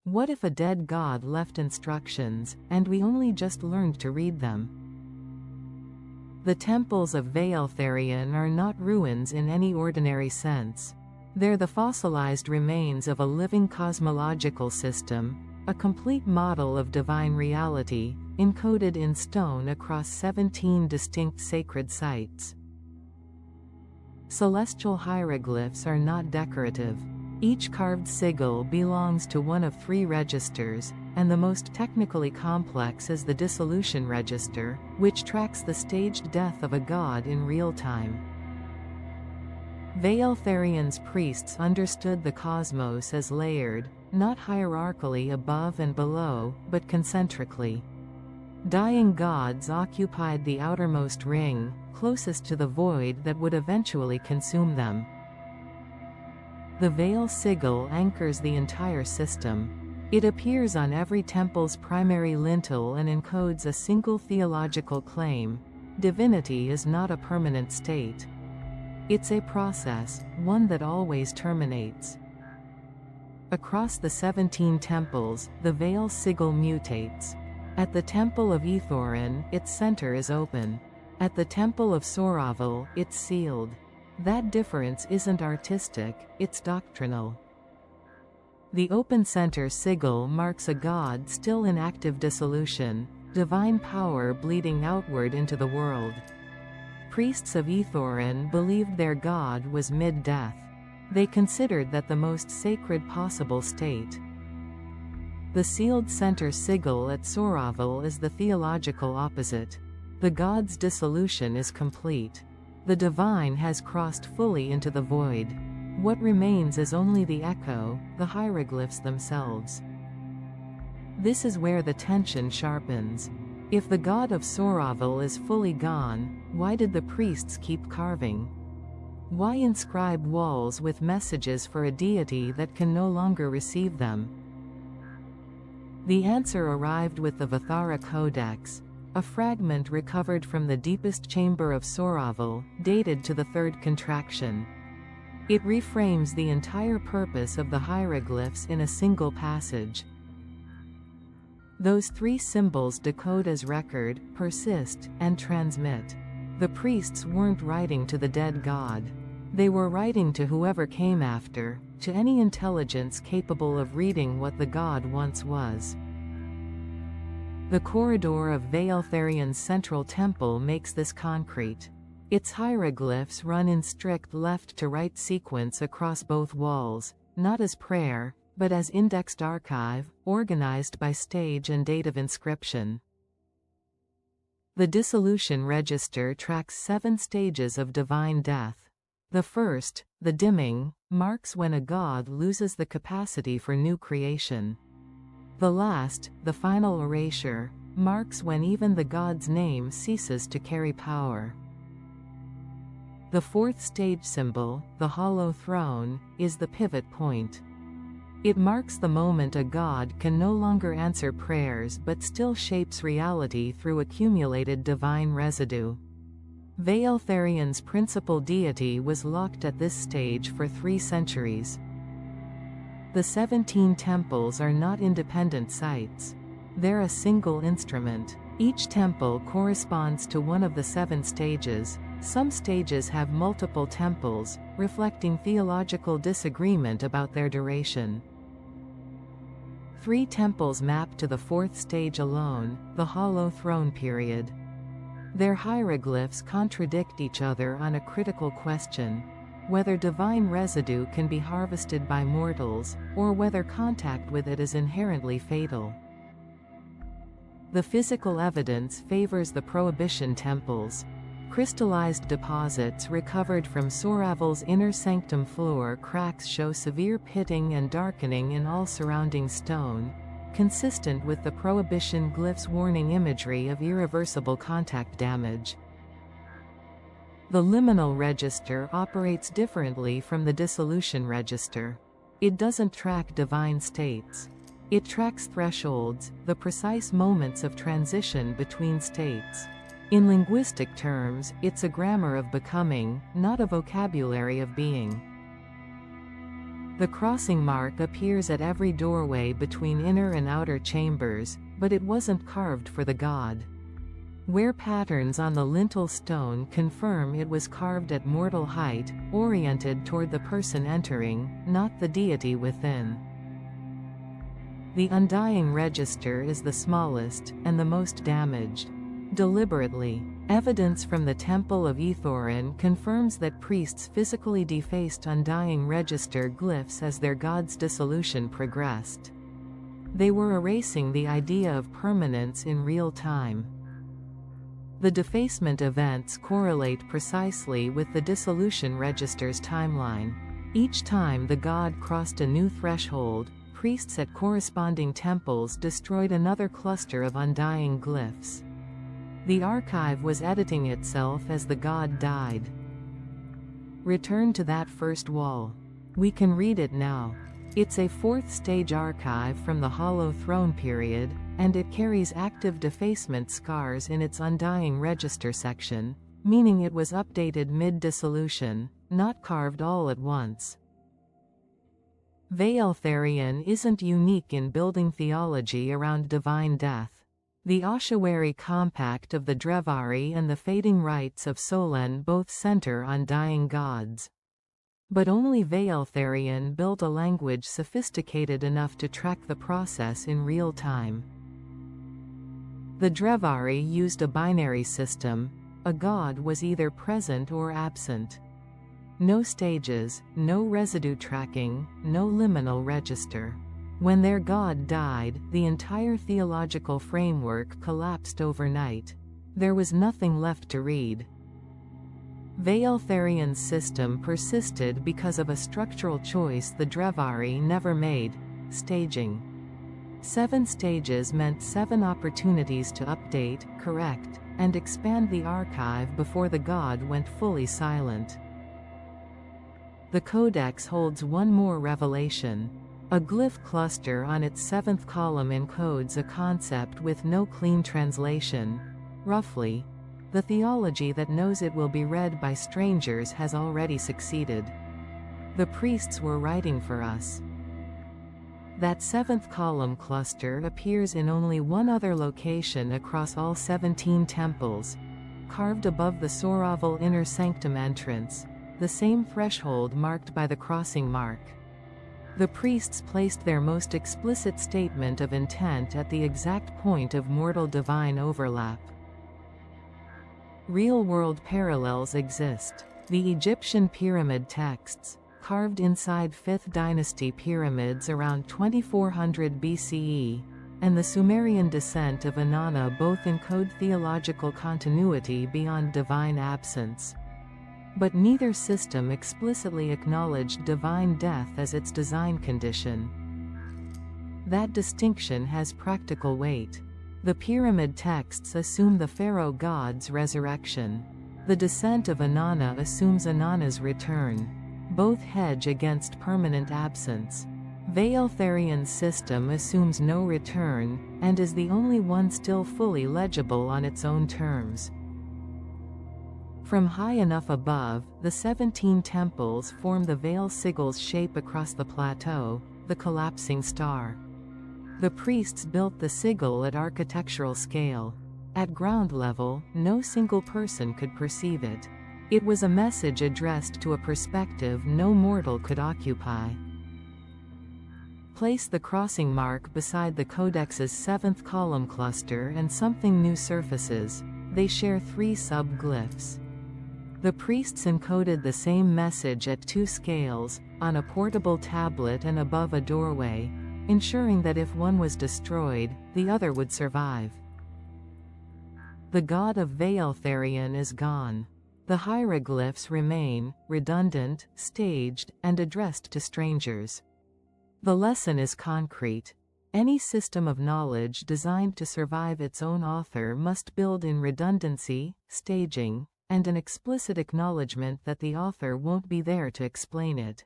What if a dead god left instructions, and we only just learned to read them? The temples of Vaeltharion are not ruins in any ordinary sense. They're the fossilized remains of a living cosmological system, a complete model of divine reality, encoded in stone across 17 distinct sacred sites. Celestial hieroglyphs are not decorative. Each carved sigil belongs to one of 3 registers, and the most technically complex is the dissolution register, which tracks the staged death of a god in real time. Vaeltharion's priests understood the cosmos as layered, not hierarchically above and below, but concentrically. Dying gods occupied the outermost ring, closest to the void that would eventually consume them. The Vael sigil anchors the entire system. It appears on every temple's primary lintel and encodes a single theological claim: divinity is not a permanent state. It's a process, one that always terminates. Across the 17 temples, the Vael sigil mutates. At the Temple of Aethorin, its center is open. At the Temple of Soraval, it's sealed. That difference isn't artistic, it's doctrinal. The open center sigil marks a god still in active dissolution, divine power bleeding outward into the world. Priests of Aethorin believed their god was mid-death. They considered that the most sacred possible state. The sealed center sigil at Soraval is the theological opposite. The god's dissolution is complete. The divine has crossed fully into the void. What remains is only the echo, the hieroglyphs themselves. This is where the tension sharpens. If the god of Soraval is fully gone, why did the priests keep carving? Why inscribe walls with messages for a deity that can no longer receive them? The answer arrived with the Vathara Codex, a fragment recovered from the deepest chamber of Soraval, dated to the 3rd contraction. It reframes the entire purpose of the hieroglyphs in a single passage. Those 3 symbols decode as record, persist, and transmit. The priests weren't writing to the dead god. They were writing to whoever came after, to any intelligence capable of reading what the god once was. The corridor of Vaeltharion's central temple makes this concrete. Its hieroglyphs run in strict left-to-right sequence across both walls, not as prayer, but as indexed archive, organized by stage and date of inscription. The dissolution register tracks 7 stages of divine death. The first, the dimming, marks when a god loses the capacity for new creation. The last, the final erasure, marks when even the god's name ceases to carry power. The 4th stage symbol, the hollow throne, is the pivot point. It marks the moment a god can no longer answer prayers but still shapes reality through accumulated divine residue. Vaeltharion's principal deity was locked at this stage for 3 centuries. The 17 temples are not independent sites. They're a single instrument. Each temple corresponds to one of the 7 stages. Some stages have multiple temples, reflecting theological disagreement about their duration. 3 temples map to the 4th stage alone, the Hollow Throne period. Their hieroglyphs contradict each other on a critical question: whether divine residue can be harvested by mortals, or whether contact with it is inherently fatal. The physical evidence favors the Prohibition temples. Crystallized deposits recovered from Soraval's inner sanctum floor cracks show severe pitting and darkening in all surrounding stone, consistent with the Prohibition glyphs' warning imagery of irreversible contact damage. The liminal register operates differently from the dissolution register. It doesn't track divine states. It tracks thresholds, the precise moments of transition between states. In linguistic terms, it's a grammar of becoming, not a vocabulary of being. The crossing mark appears at every doorway between inner and outer chambers, but it wasn't carved for the god. Where patterns on the lintel stone confirm it was carved at mortal height, oriented toward the person entering, not the deity within. The undying register is the smallest, and the most damaged. Deliberately. Evidence from the Temple of Vaeltharion confirms that priests physically defaced undying register glyphs as their god's dissolution progressed. They were erasing the idea of permanence in real time. The defacement events correlate precisely with the dissolution register's timeline. Each time the god crossed a new threshold, priests at corresponding temples destroyed another cluster of undying glyphs. The archive was editing itself as the god died. Return to that first wall. We can read it now. It's a 4th stage archive from the Hollow Throne period, and it carries active defacement scars in its undying register section, meaning it was updated mid-dissolution, not carved all at once. Vaeltharion isn't unique in building theology around divine death. The ossuary compact of the Drevari and the fading rites of Solen both center on dying gods. But only Vaeltharion built a language sophisticated enough to track the process in real time. The Drevari used a binary system. A god was either present or absent. No stages, no residue tracking, no liminal register. When their god died, the entire theological framework collapsed overnight. There was nothing left to read. Vaeltharion's system persisted because of a structural choice the Drevari never made: staging. 7 stages meant 7 opportunities to update, correct, and expand the archive before the god went fully silent. The Codex holds one more revelation. A glyph cluster on its 7th column encodes a concept with no clean translation. Roughly, the theology that knows it will be read by strangers has already succeeded. The priests were writing for us. That 7th column cluster appears in only one other location across all 17 temples, carved above the Soraval inner sanctum entrance, the same threshold marked by the crossing mark. The priests placed their most explicit statement of intent at the exact point of mortal-divine overlap. Real-world parallels exist. The Egyptian pyramid texts, carved inside 5th dynasty pyramids around 2400 BCE, and the Sumerian descent of Inanna both encode theological continuity beyond divine absence. But neither system explicitly acknowledged divine death as its design condition. That distinction has practical weight. The pyramid texts assume the pharaoh god's resurrection. The descent of Inanna assumes Inanna's return. Both hedge against permanent absence. Vaeltharion's system assumes no return, and is the only one still fully legible on its own terms. From high enough above, the 17 temples form the Vael sigil's shape across the plateau, the collapsing star. The priests built the sigil at architectural scale. At ground level, no single person could perceive it. It was a message addressed to a perspective no mortal could occupy. Place the crossing mark beside the Codex's 7th column cluster and something new surfaces. They share 3 sub-glyphs. The priests encoded the same message at 2 scales, on a portable tablet and above a doorway, ensuring that if one was destroyed, the other would survive. The god of Vaeltharion is gone. The hieroglyphs remain, redundant, staged, and addressed to strangers. The lesson is concrete. Any system of knowledge designed to survive its own author must build in redundancy, staging, and an explicit acknowledgement that the author won't be there to explain it.